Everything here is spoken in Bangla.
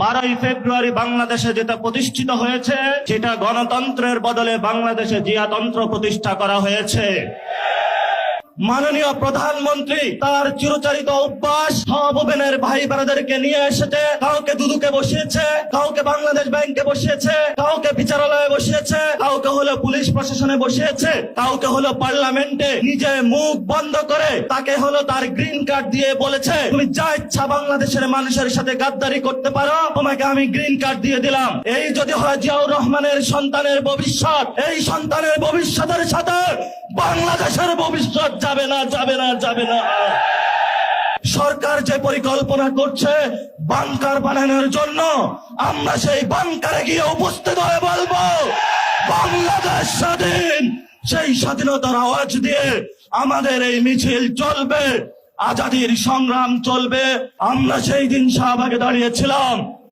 12ই ফেব্রুয়ারি বাংলাদেশে যেটা প্রতিষ্ঠিত হয়েছে, যেটা গণতন্ত্রের বদলে বাংলাদেশে জিয়াতন্ত্র প্রতিষ্ঠা করা হয়েছে। মাননীয় প্রধানমন্ত্রী তার চিরচরিত অভ্যাস সব ওপেনের ভাই বোনেদেরকে নিয়ে এসেছে। কাউকে দুদুকে বসিয়েছে, কাউকে বাংলাদেশ ব্যাংকে বসিয়েছে, কাউকে বিচারালয়ে বসিয়েছে, কাউকে হলো পুলিশ প্রশাসনে বসিয়েছে, কাউকে হলো পার্লামেন্টে নিজে মুখ বন্ধ করে তাকে হলো তার গ্রিন কার্ড দিয়ে বলেছে, তুমি যা ইচ্ছা বাংলাদেশের মানুষের সাথে গাদ্দারি করতে পারো, তোমাকে আমি গ্রিন কার্ড দিয়ে দিলাম। এই যদি হয় জিয়াউর রহমানের সন্তানের ভবিষ্যৎ, এই সন্তানের ভবিষ্যতের সাথে বাংলাদেশের ভবিষ্যৎ যাবে না, যাবে না, যাবে না। সরকার যে পরিকল্পনা করছে বাংকার বানানোর জন্য, আমরা সেই বাংকারে গিয়ে উপস্থিত হয়ে বলবো বাংলাদেশ স্বাধীন। সেই স্বাধীনতার আওয়াজ দিয়ে আমাদের এই মিছিল চলবে, আজাদির সংগ্রাম চলবে। আমরা সেই দিন শাহবাগে দাঁড়িয়েছিলাম,